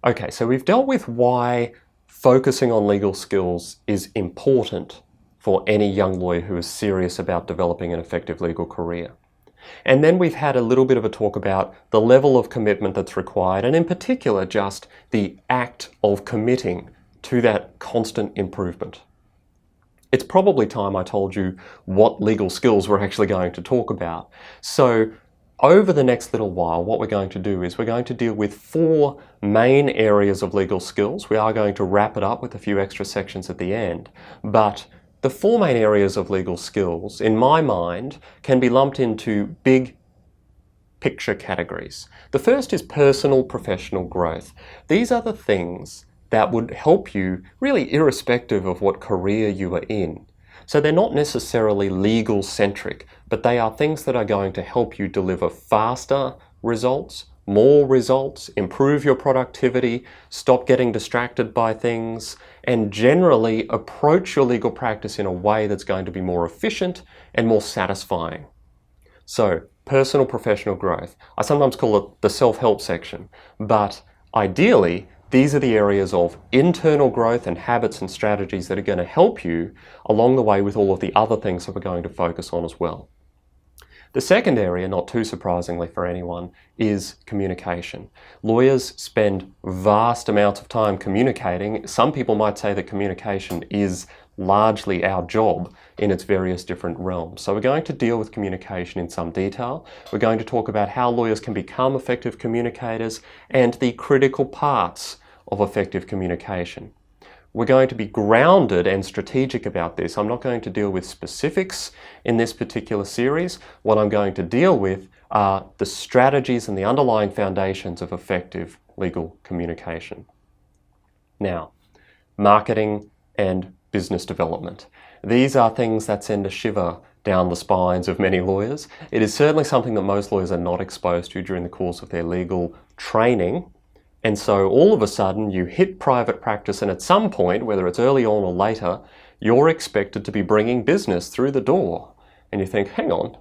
Okay, so we've dealt with why focusing on legal skills is important for any young lawyer who is serious about developing an effective legal career. And then we've had a little bit of a talk about the level of commitment that's required, and in particular just the act of committing to that constant improvement. It's probably time I told you what legal skills we're actually going to talk about. So over the next little while, what we're going to do is we're going to deal with 4 main areas of legal skills. We are going to wrap it up with a few extra sections at the end, but the 4 main areas of legal skills, in my mind, can be lumped into big picture categories. The first is personal professional growth. These are the things that would help you really irrespective of what career you are in. So they're not necessarily legal centric, but they are things that are going to help you deliver faster results, more results, improve your productivity, stop getting distracted by things, and generally approach your legal practice in a way that's going to be more efficient and more satisfying. So, personal professional growth. I sometimes call it the self-help section, but ideally, these are the areas of internal growth and habits and strategies that are going to help you along the way with all of the other things that we're going to focus on as well. The second area, not too surprisingly for anyone, is communication. Lawyers spend vast amounts of time communicating. Some people might say that communication is largely our job in its various different realms. So we're going to deal with communication in some detail. We're going to talk about how lawyers can become effective communicators and the critical parts of effective communication. We're going to be grounded and strategic about this. I'm not going to deal with specifics in this particular series. What I'm going to deal with are the strategies and the underlying foundations of effective legal communication. Now, marketing and business development. These are things that send a shiver down the spines of many lawyers. It is certainly something that most lawyers are not exposed to during the course of their legal training. And so all of a sudden you hit private practice, and at some point, whether it's early on or later, you're expected to be bringing business through the door. And you think, hang on,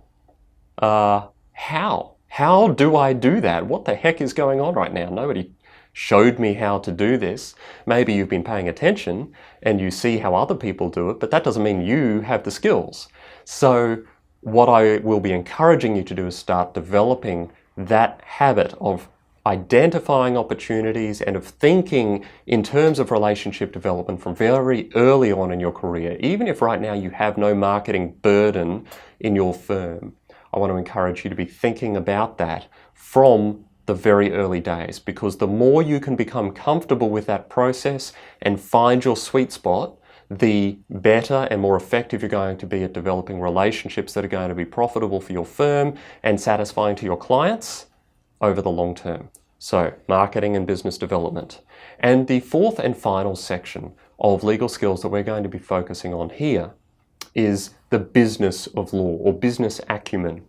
how? How do I do that? What the heck is going on right now? Nobody showed me how to do this. Maybe you've been paying attention and you see how other people do it, but that doesn't mean you have the skills. So what I will be encouraging you to do is start developing that habit of identifying opportunities and of thinking in terms of relationship development from very early on in your career. Even if right now you have no marketing burden in your firm, I want to encourage you to be thinking about that from the very early days, because the more you can become comfortable with that process and find your sweet spot, the better and more effective you're going to be at developing relationships that are going to be profitable for your firm and satisfying to your clients over the long term. So, marketing and business development. And the fourth and final section of legal skills that we're going to be focusing on here is the business of law, or business acumen.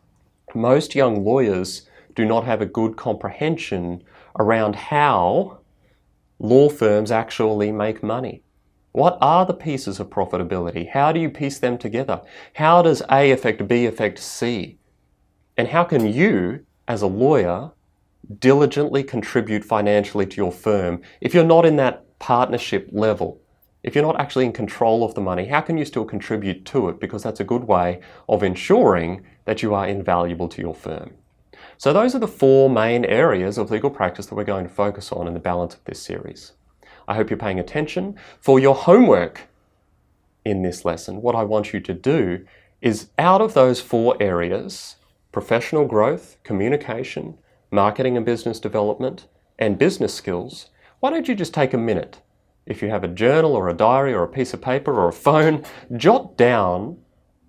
Most young lawyers do not have a good comprehension around how law firms actually make money. What are the pieces of profitability? How do you piece them together? How does A affect B affect C? And how can you, as a lawyer, diligently contribute financially to your firm if you're not in that partnership level? If you're not actually in control of the money, how can you still contribute to it? Because that's a good way of ensuring that you are invaluable to your firm. So those are the 4 main areas of legal practice that we're going to focus on in the balance of this series. I hope you're paying attention. For your homework in this lesson, what I want you to do is, out of those 4 areas, professional growth, communication, marketing and business development, and business skills, why don't you just take a minute? If you have a journal or a diary or a piece of paper or a phone, jot down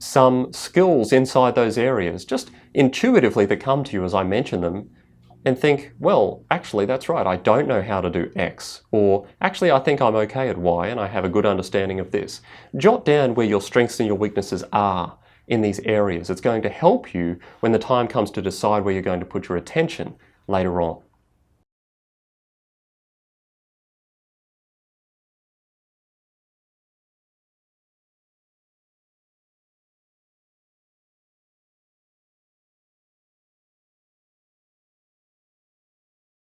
some skills inside those areas, just intuitively that come to you as I mention them, and think, well, actually that's right, I don't know how to do X, or actually I think I'm okay at Y and I have a good understanding of this. Jot down where your strengths and your weaknesses are in these areas. It's going to help you when the time comes to decide where you're going to put your attention later on.